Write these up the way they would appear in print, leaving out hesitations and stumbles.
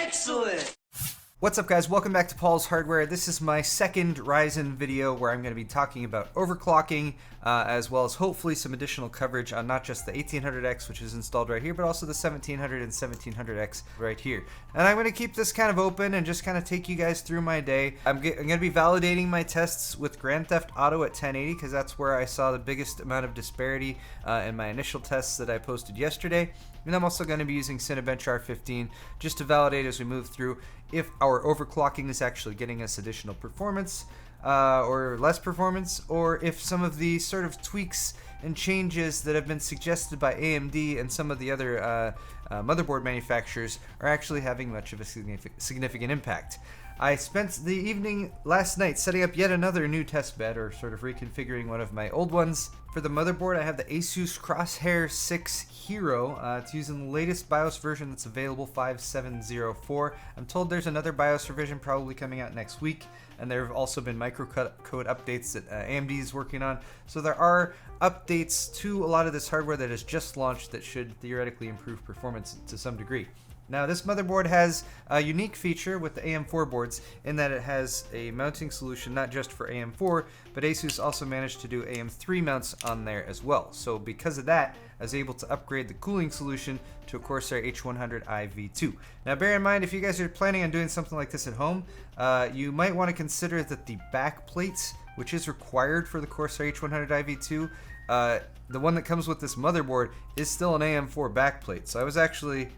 Excellent! What's up guys, welcome back to Paul's Hardware. This is my second Ryzen video where I'm going to be talking about overclocking as well as hopefully some additional coverage on not just the 1800X, which is installed right here, but also the 1700 and 1700X right here. And I'm going to keep this kind of open and just kind of take you guys through my day. I'm going to be validating my tests with Grand Theft Auto at 1080 because that's where I saw the biggest amount of disparity in my initial tests that I posted yesterday. And I'm also going to be using Cinebench R15 just to validate as we move through if our overclocking is actually getting us additional performance or less performance, or if some of the sort of tweaks and changes that have been suggested by AMD and some of the other motherboard manufacturers are actually having much of a significant impact. I spent the evening last night setting up yet another new test bed, or sort of reconfiguring one of my old ones. For the motherboard, I have the Asus Crosshair 6 Hero. It's using the latest BIOS version that's available, 5704. I'm told there's another BIOS revision probably coming out next week, and there have also been microcode updates that AMD is working on. So there are updates to a lot of this hardware that has just launched that should theoretically improve performance to some degree. Now this motherboard has a unique feature with the AM4 boards in that it has a mounting solution not just for AM4, but Asus also managed to do AM3 mounts on there as well. So because of that, I was able to upgrade the cooling solution to a Corsair H100i V2. Now bear in mind, if you guys are planning on doing something like this at home, you might want to consider that the back plate, which is required for the Corsair H100i V2, the one that comes with this motherboard is still an AM4 backplate. So I was actually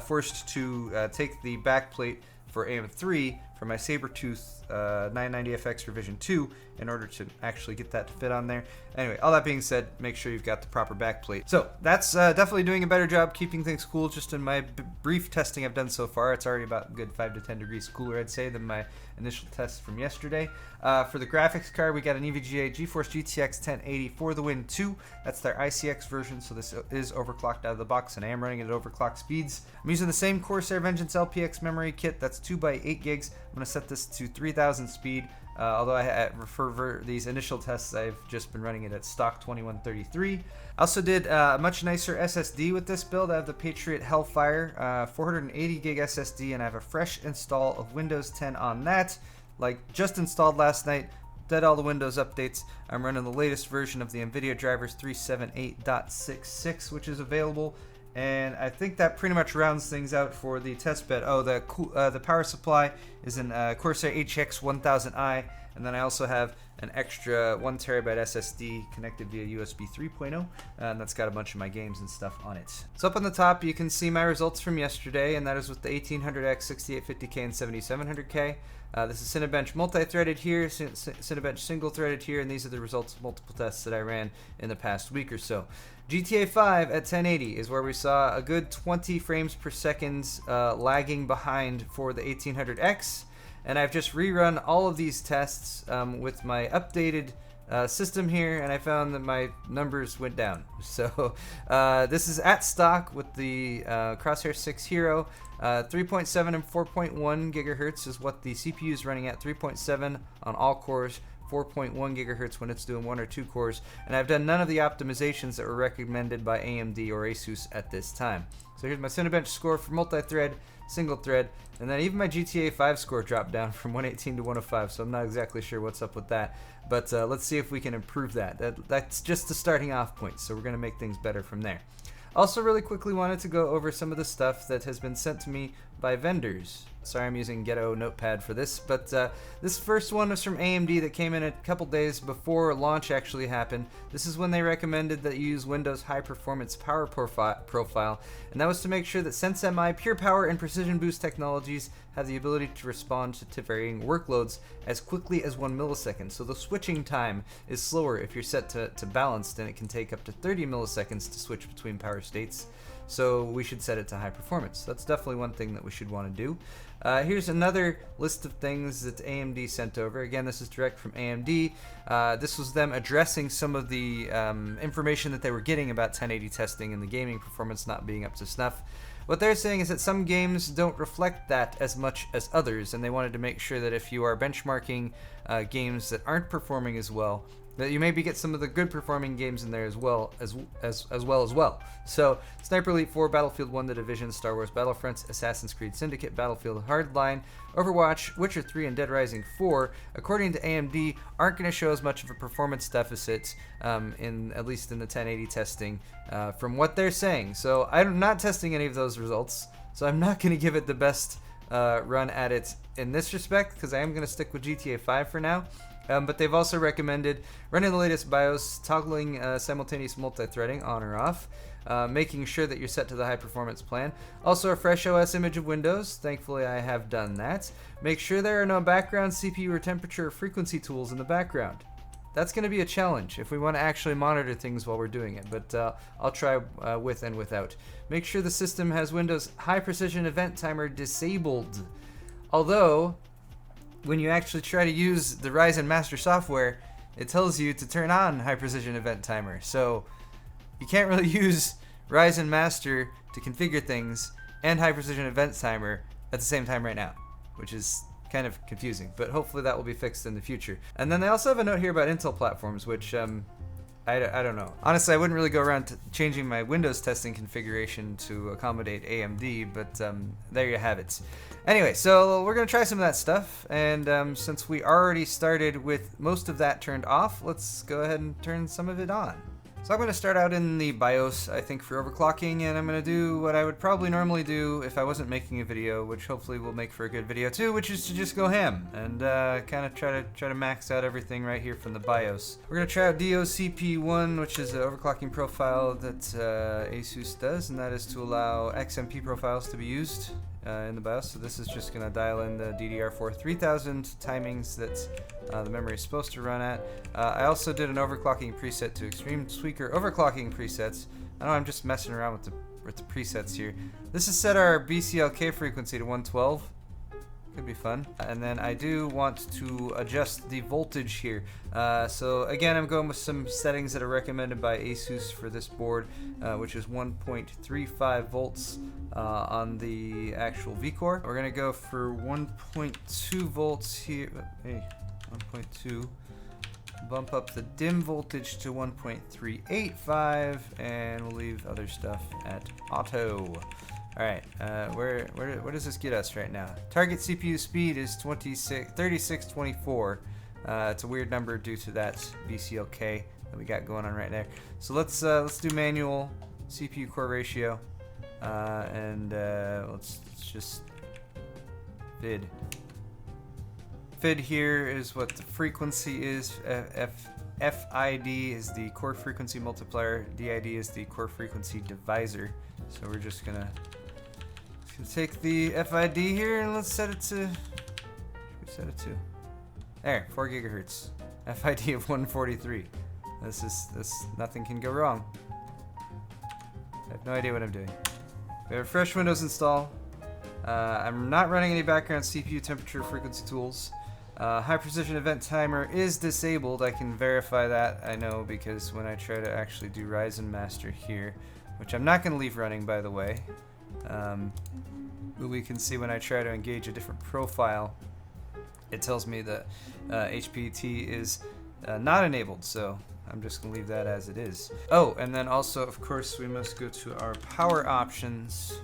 forced to take the backplate for AM3 for my Sabertooth 990FX revision 2 in order to actually get that to fit on there. Anyway, all that being said, make sure you've got the proper backplate. So that's definitely doing a better job keeping things cool. Just in my brief testing I've done so far, it's already about a good 5 to 10 degrees cooler, I'd say, than my initial test from yesterday. For the graphics card, we got an EVGA GeForce GTX 1080 for the Win 2. That's their ICX version, so this is overclocked out of the box, and I am running it at overclock speeds. I'm using the same Corsair Vengeance LPX memory kit. That's 2x8 gigs. I'm going to set this to 3000 speed. Although for these initial tests, I've just been running it at stock 2133. I also did a much nicer SSD with this build. I have the Patriot Hellfire 480 gig SSD, and I have a fresh install of Windows 10 on that. Like just installed last night, did all the Windows updates. I'm running the latest version of the NVIDIA drivers 378.66, which is available. And I think that pretty much rounds things out for the test bed. Oh, the power supply is an Corsair HX 1000i, and then I also have an extra 1TB SSD connected via USB 3.0, and that's got a bunch of my games and stuff on it. So up on the top, you can see my results from yesterday, and that is with the 1800X, 6850K, and 7700K. This is Cinebench multi-threaded here, Cinebench single-threaded here, and these are the results of multiple tests that I ran in the past week or so. GTA 5 at 1080 is where we saw a good 20 frames per second lagging behind for the 1800X, and I've just rerun all of these tests with my updated system here, and I found that my numbers went down. So this is at stock with the Crosshair 6 Hero. 3.7 and 4.1 gigahertz is what the CPU is running at. 3.7 on all cores, 4.1 gigahertz when it's doing 1 or 2 cores, and I've done none of the optimizations that were recommended by AMD or Asus at this time. So here's my Cinebench score for multi-thread, single thread, and then even my GTA 5 score dropped down from 118 to 105, so I'm not exactly sure what's up with that, but let's see if we can improve that. That's just the starting off point, so we're going to make things better from there. Also really quickly wanted to go over some of the stuff that has been sent to me by vendors. Sorry I'm using Ghetto Notepad for this, but this first one was from AMD that came in a couple days before launch actually happened. This is when they recommended that you use Windows High Performance Power Profile, and that was to make sure that SenseMI Pure Power and Precision Boost technologies have the ability to respond to varying workloads as quickly as 1 millisecond. So the switching time is slower if you're set to balanced, and it can take up to 30 milliseconds to switch between power states. So we should set it to high performance. That's definitely one thing that we should want to do. Here's another list of things that AMD sent over. Again, this is direct from AMD. This was them addressing some of the information that they were getting about 1080 testing and the gaming performance not being up to snuff. What they're saying is that some games don't reflect that as much as others, and they wanted to make sure that if you are benchmarking games that aren't performing as well, That you maybe get some of the good performing games in there as well. So Sniper Elite 4, Battlefield 1, The Division, Star Wars Battlefront, Assassin's Creed Syndicate, Battlefield Hardline, Overwatch, Witcher 3, and Dead Rising 4, according to AMD, aren't going to show as much of a performance deficit at least in the 1080 testing from what they're saying. So I'm not testing any of those results, so I'm not going to give it the best run at it in this respect, because I am going to stick with GTA 5 for now. But they've also recommended running the latest BIOS, toggling simultaneous multi-threading on or off, making sure that you're set to the high performance plan. Also a fresh OS image of Windows. Thankfully I have done that. Make sure there are no background CPU or temperature or frequency tools in the background. That's going to be a challenge if we want to actually monitor things while we're doing it, but I'll try with and without. Make sure the system has Windows High Precision Event Timer disabled. Although, when you actually try to use the Ryzen Master software, it tells you to turn on High Precision Event Timer. So you can't really use Ryzen Master to configure things and High Precision Event Timer at the same time right now, which is kind of confusing, but hopefully that will be fixed in the future. And then they also have a note here about Intel platforms, which I don't know. Honestly, I wouldn't really go around changing my Windows testing configuration to accommodate AMD, but there you have it. Anyway, so we're going to try some of that stuff, and since we already started with most of that turned off, let's go ahead and turn some of it on. So I'm going to start out in the BIOS, I think, for overclocking, and I'm going to do what I would probably normally do if I wasn't making a video, which hopefully will make for a good video too, which is to just go ham and kind of try to max out everything right here from the BIOS. We're going to try out DOCP1, which is an overclocking profile that ASUS does, and that is to allow XMP profiles to be used in the BIOS. So this is just going to dial in the DDR4 3000 timings that the memory is supposed to run at. I also did an overclocking preset to extreme tweaker overclocking presets. I know I'm just messing around with the presets here. This has set our BCLK frequency to 112. Could be fun. And then I do want to adjust the voltage here. So again, I'm going with some settings that are recommended by ASUS for this board, which is 1.35 volts on the actual vCore. We're gonna go for 1.2 volts here. Hey, 1.2. Bump up the dim voltage to 1.385, and we'll leave other stuff at auto. Alright, where does this get us right now? Target CPU speed is 3624. It's a weird number due to that BCLK that we got going on right there. So let's do manual CPU core ratio, and let's just FID. FID here is what the frequency is. FID is the core frequency multiplier. DID is the core frequency divisor. So we're just gonna take the FID here and let's set it to. Should we set it to? There, 4 gigahertz. FID of 143. This nothing can go wrong. I have no idea what I'm doing. We have a fresh Windows install. I'm not running any background CPU temperature frequency tools. High precision event timer is disabled. I can verify that, I know, because when I try to actually do Ryzen Master here, which I'm not going to leave running, by the way, but we can see when I try to engage a different profile, it tells me that HPT is not enabled, so I'm just going to leave that as it is. Oh, and then also, of course, we must go to our power options.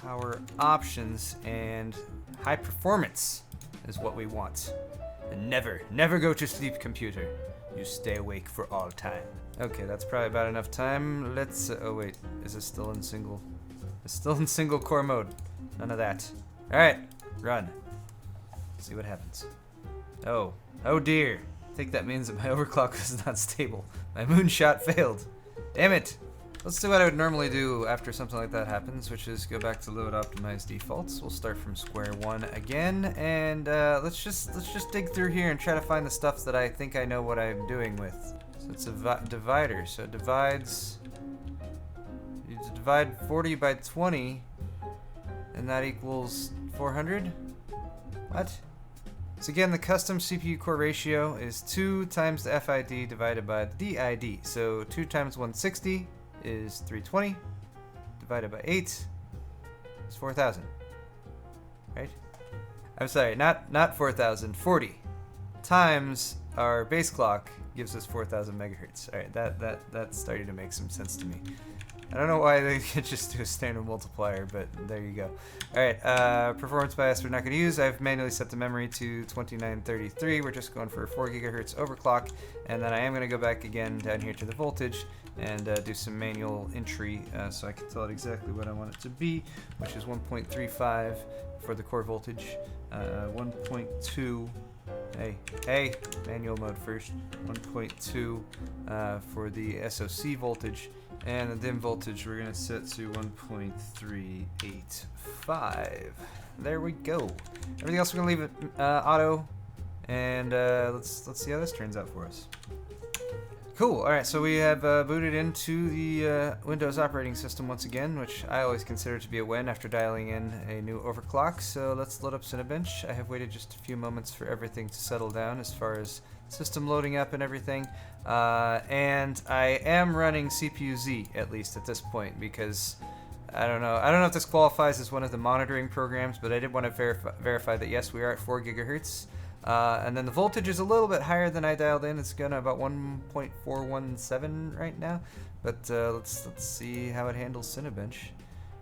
Power options, and high performance is what we want. And never go to sleep, computer. You stay awake for all time. Okay, that's probably about enough time. Let's, oh wait, is it still in single? It's still in single core mode. None of that. All right, run. See what happens. Oh dear. I think that means that my overclock is not stable. My moonshot failed. Damn it. Let's do what I would normally do after something like that happens, which is go back to load optimized defaults. We'll start from square one again, and let's just dig through here and try to find the stuff that I think I know what I'm doing with. So it's a divider, so it divides. You divide 40 by 20, and that equals 400. What? So again, the custom CPU core ratio is 2 times the FID divided by the DID. So 2 times 160 is 320, divided by 8 is 4,000, right? I'm sorry, not 4,000, 40 times our base clock gives us 4,000 megahertz. All right, that's starting to make some sense to me. I don't know why they could just do a standard multiplier, but there you go. All right, performance bias we're not going to use. I've manually set the memory to 2933. We're just going for a 4 gigahertz overclock, and then I am going to go back again down here to the voltage and do some manual entry so I can tell it exactly what I want it to be, which is 1.35 for the core voltage, 1.2. Hey, manual mode first. 1.2 for the SoC voltage. And the dim voltage we're gonna set to 1.385. There we go. Everything else we're gonna leave it auto, and let's see how this turns out for us. Cool. All right, so we have booted into the Windows operating system once again, which I always consider to be a win after dialing in a new overclock. So let's load up Cinebench. I have waited just a few moments for everything to settle down as far as system loading up and everything, and I am running CPU-Z at least at this point, because I don't know if this qualifies as one of the monitoring programs, but I did want to verify that yes, we are at 4 gigahertz, and then the voltage is a little bit higher than I dialed in. It's going to about 1.417 right now, but let's see how it handles Cinebench.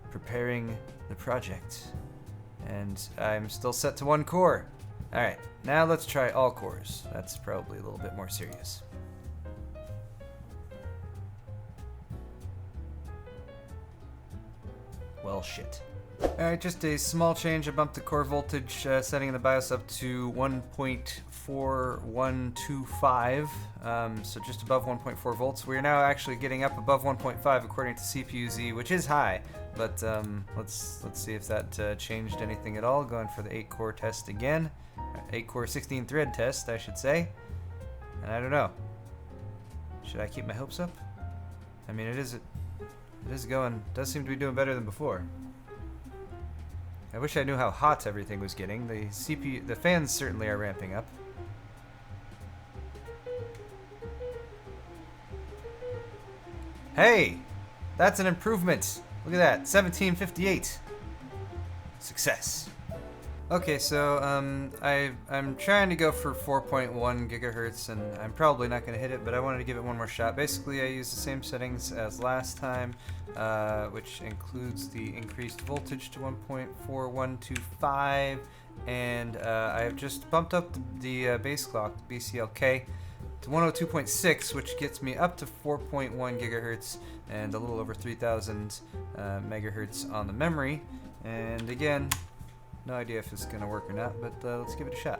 Preparing the project, and I'm still set to 1 core. Alright, now let's try all cores. That's probably a little bit more serious. Well, shit. Alright, just a small change. I bumped the core voltage, setting the BIOS up to 1.4125, so just above 1.4 volts. We're now actually getting up above 1.5 according to CPU-Z, which is high, but let's see if that changed anything at all. Going for the 8-core test again. 8-core 16-thread test, I should say. And I don't know. Should I keep my hopes up? I mean, it is going, does seem to be doing better than before. I wish I knew how hot everything was getting. The fans certainly are ramping up. Hey! That's an improvement! Look at that, 1758. Success. Okay, so I'm trying to go for 4.1 gigahertz, and I'm probably not going to hit it, but I wanted to give it one more shot. Basically, I used the same settings as last time, which includes the increased voltage to 1.4125, and I have just bumped up the base clock, BCLK, to 102.6, which gets me up to 4.1 gigahertz and a little over 3,000 megahertz on the memory. And again, no idea if it's going to work or not, but let's give it a shot.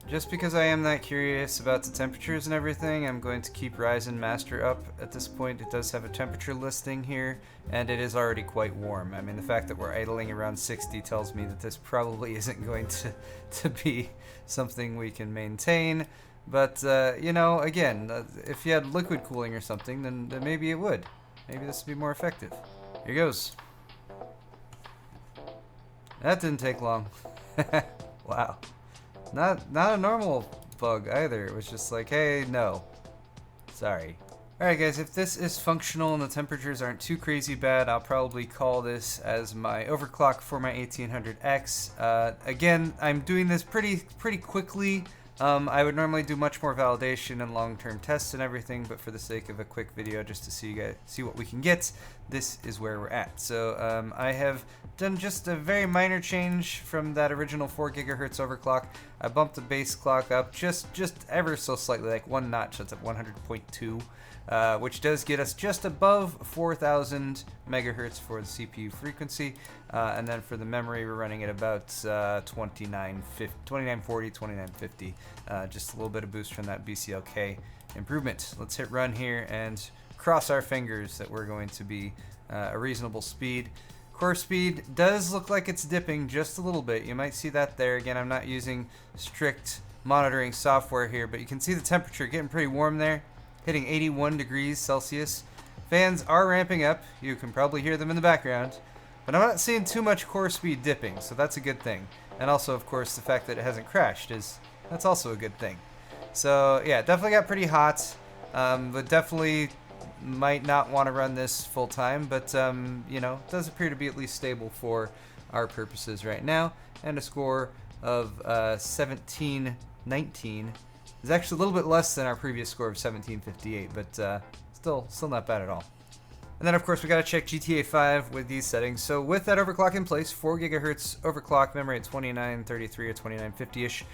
Just because I am that curious about the temperatures and everything, I'm going to keep Ryzen Master up at this point. It does have a temperature listing here, and it is already quite warm. I mean, the fact that we're idling around 60 tells me that this probably isn't going to be something we can maintain. But, you know, again, if you had liquid cooling or something, then maybe it would. Maybe this would be more effective. Here goes. That didn't take long. Wow. Not a normal bug either. It was just like, hey, no. Sorry. Alright guys, if this is functional and the temperatures aren't too crazy bad, I'll probably call this as my overclock for my 1800X. Again, I'm doing this pretty quickly. I would normally do much more validation and long-term tests and everything, but for the sake of a quick video, just to see you guys see what we can get, this is where we're at. So I have done just a very minor change from that original 4 gigahertz overclock. I bumped the base clock up just ever so slightly, like 1 notch. That's at 100.2. Which does get us just above 4,000 megahertz for the CPU frequency, and then for the memory we're running at about 2940, 2950, just a little bit of boost from that BCLK improvement. Let's hit run here and cross our fingers that we're going to be a reasonable speed. Core speed does look like it's dipping just a little bit. You might see that there. Again, I'm not using strict monitoring software here, but you can see the temperature getting pretty warm there, hitting 81 degrees Celsius. Fans are ramping up. You can probably hear them in the background, but I'm not seeing too much core speed dipping, so that's a good thing. And also, of course, the fact that it hasn't crashed that's also a good thing. So yeah, definitely got pretty hot, but definitely might not want to run this full time, but you know, it does appear to be at least stable for our purposes right now, and a score of 1719 is actually a little bit less than our previous score of 1758, but still not bad at all. And then of course we got to check GTA 5 with these settings. So with that overclock in place, 4 gigahertz overclock, memory at 2933 or 2950-ish,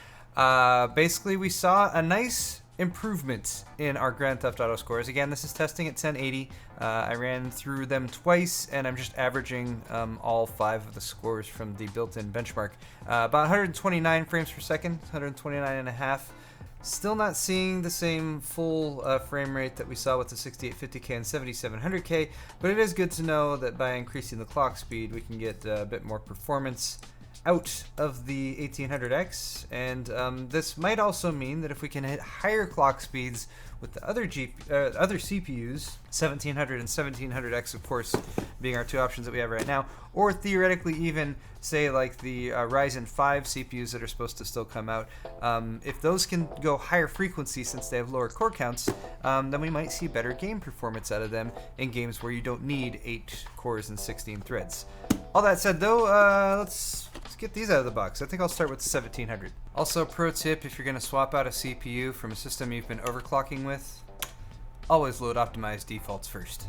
basically we saw a nice improvement in our Grand Theft Auto scores. Again, this is testing at 1080. I ran through them twice, and I'm just averaging all 5 of the scores from the built-in benchmark. About 129 frames per second, 129 and a half. Still not seeing the same full frame rate that we saw with the 6850K and 7700K, but it is good to know that by increasing the clock speed, we can get a bit more performance out of the 1800X, and this might also mean that if we can hit higher clock speeds with the other CPUs, 1700 and 1700X, of course, being our 2 options that we have right now, or theoretically even say like the Ryzen 5 CPUs that are supposed to still come out, if those can go higher frequency since they have lower core counts, then we might see better game performance out of them in games where you don't need 8 cores and 16 threads. All that said though, let's get these out of the box. I think I'll start with the 1700. Also, pro tip, if you're going to swap out a CPU from a system you've been overclocking with, always load optimized defaults first.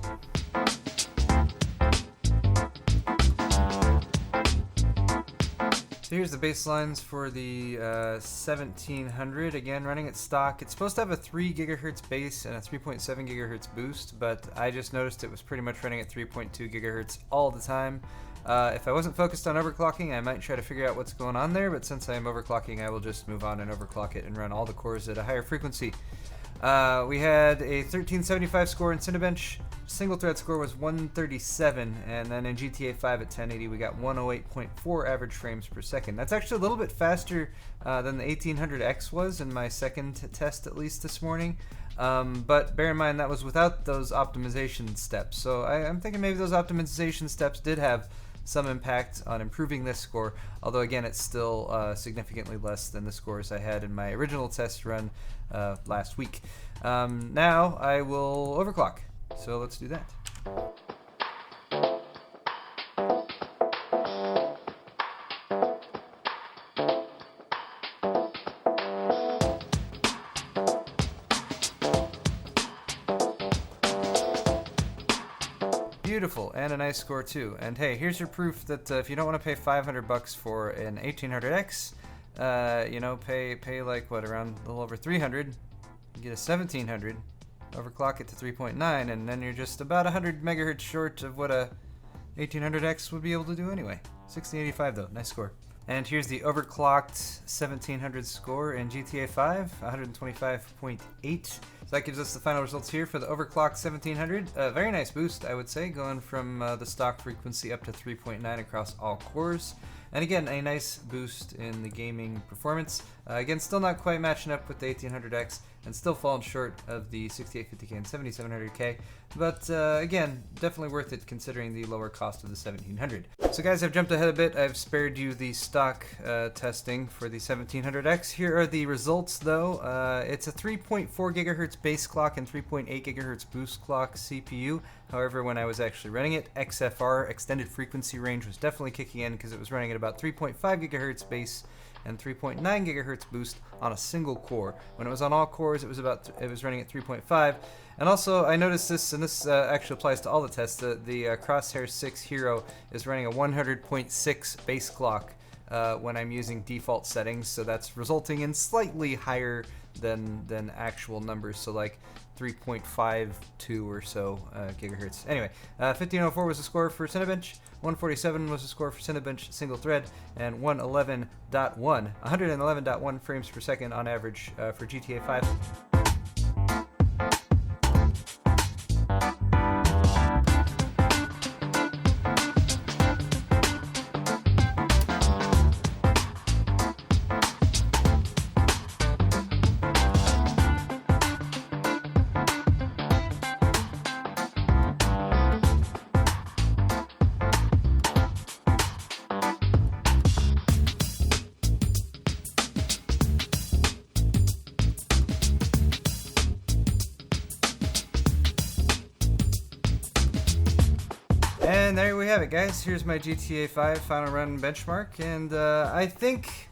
So here's the baselines for the 1700. Again, running at stock. It's supposed to have a 3 gigahertz base and a 3.7 gigahertz boost, but I just noticed it was pretty much running at 3.2 gigahertz all the time. If I wasn't focused on overclocking, I might try to figure out what's going on there, but since I am overclocking, I will just move on and overclock it and run all the cores at a higher frequency. We had a 1375 score in Cinebench. Single thread score was 137, and then in GTA 5 at 1080 we got 108.4 average frames per second. That's actually a little bit faster than the 1800X was in my second test, at least this morning. But bear in mind that was without those optimization steps. So I'm thinking maybe those optimization steps did have some impact on improving this score, although again it's still significantly less than the scores I had in my original test run last week. Now I will overclock, so let's do that. Beautiful, and a nice score too. And hey, here's your proof that if you don't want to pay $500 for an 1800X, you know, pay like what, around a little over 300. You get a 1700, overclock it to 3.9, and then you're just about 100 megahertz short of what a 1800X would be able to do anyway. 1685 though, nice score. And here's the overclocked 1700 score in GTA 5, 125.8. So that gives us the final results here for the overclocked 1700. A very nice boost, I would say, going from the stock frequency up to 3.9 across all cores. And again, a nice boost in the gaming performance. Again, still not quite matching up with the 1800X, and still falling short of the 6850K and 7700K. But again, definitely worth it considering the lower cost of the 1700. So guys, I've jumped ahead a bit. I've spared you the stock testing for the 1700X. Here are the results though. It's a 3.4 gigahertz base clock and 3.8 gigahertz boost clock CPU. However, when I was actually running it, XFR, extended frequency range, was definitely kicking in because it was running at about 3.5 gigahertz base and 3.9 gigahertz boost on a single core. When it was on all cores, it was running at 3.5. And also, I noticed this, and this actually applies to all the tests. The Crosshair 6 Hero is running a 100.6 base clock when I'm using default settings, so that's resulting in slightly higher than actual numbers, so like 3.52 or so gigahertz. Anyway, 1504 was the score for Cinebench, 147 was the score for Cinebench single thread, and 111.1 frames per second on average for GTA 5. And there we have it, guys. Here's my GTA 5 final run benchmark, and I think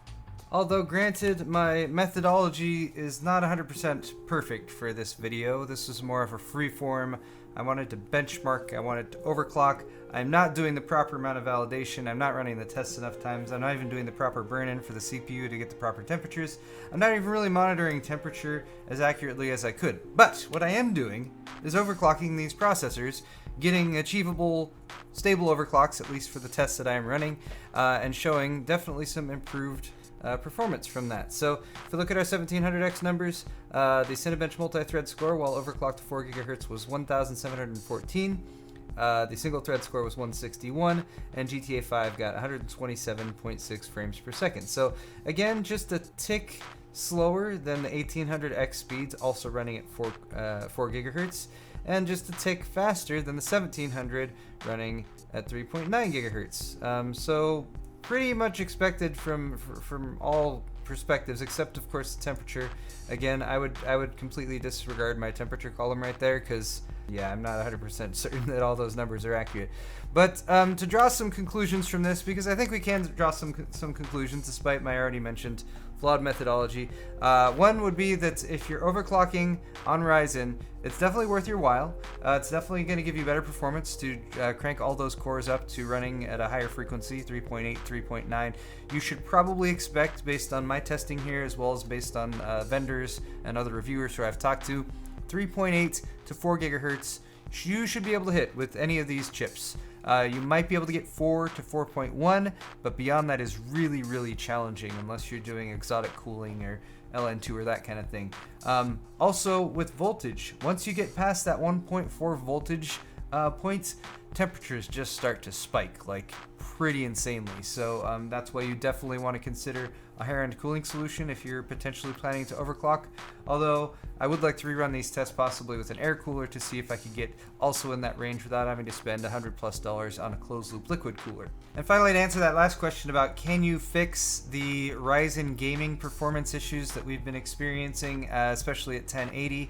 Although granted, my methodology is not 100% perfect for this video. This is more of a freeform. I wanted to benchmark, I wanted to overclock. I'm not doing the proper amount of validation. I'm not running the tests enough times. I'm not even doing the proper burn-in for the CPU to get the proper temperatures. I'm not even really monitoring temperature as accurately as I could. But what I am doing is overclocking these processors, getting achievable, stable overclocks, at least for the tests that I am running, and showing definitely some improved performance from that. So if we look at our 1700X numbers, the Cinebench multi-thread score while overclocked to 4 GHz was 1,714. The single thread score was 161, and GTA 5 got 127.6 frames per second. So again, just a tick slower than the 1800X speeds, also running at 4 GHz, and just a tick faster than the 1700 running at 3.9 GHz. So pretty much expected from all perspectives, except of course the temperature. Again, I would completely disregard my temperature column right there, because yeah, I'm not 100% certain that all those numbers are accurate. But to draw some conclusions from this, because I think we can draw some conclusions despite my already mentioned flawed methodology. One would be that if you're overclocking on Ryzen, it's definitely worth your while. It's definitely going to give you better performance to crank all those cores up to running at a higher frequency, 3.8, 3.9. You should probably expect, based on my testing here, as well as based on vendors and other reviewers who I've talked to, 3.8 to 4 gigahertz you should be able to hit with any of these chips. You might be able to get 4 to 4.1, but beyond that is really, really challenging unless you're doing exotic cooling or LN2 or that kind of thing. Also with voltage, once you get past that 1.4 voltage point, temperatures just start to spike like pretty insanely. So that's why you definitely want to consider a higher-end cooling solution if you're potentially planning to overclock. Although I would like to rerun these tests possibly with an air cooler to see if I could get also in that range without having to spend $100+ on a closed-loop liquid cooler. And finally, to answer that last question about can you fix the Ryzen gaming performance issues that we've been experiencing, especially at 1080,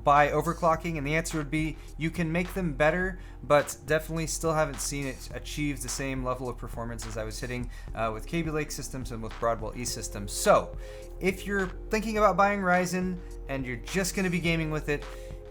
by overclocking, and the answer would be you can make them better, but definitely still haven't seen it achieve the same level of performance as I was hitting with Kaby Lake systems and with Broadwell E systems. So if you're thinking about buying Ryzen and you're just going to be gaming with it,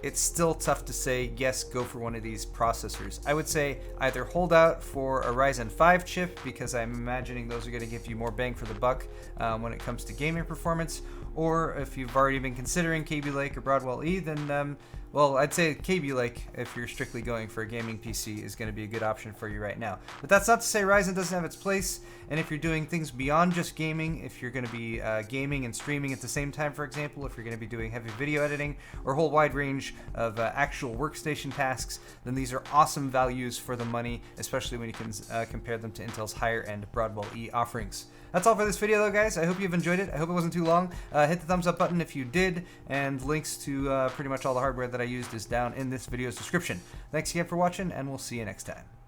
it's still tough to say, yes, go for one of these processors. I would say either hold out for a Ryzen 5 chip, because I'm imagining those are going to give you more bang for the buck when it comes to gaming performance, or if you've already been considering Kaby Lake or Broadwell E, then well, I'd say Kaby Lake, if you're strictly going for a gaming PC, is going to be a good option for you right now. But that's not to say Ryzen doesn't have its place, and if you're doing things beyond just gaming, if you're going to be gaming and streaming at the same time, for example, if you're going to be doing heavy video editing or a whole wide range of actual workstation tasks, then these are awesome values for the money, especially when you can compare them to Intel's higher-end Broadwell E offerings. That's all for this video though, guys. I hope you've enjoyed it. I hope it wasn't too long. Hit the thumbs up button if you did, and links to pretty much all the hardware that I used is down in this video's description. Thanks again for watching, and we'll see you next time.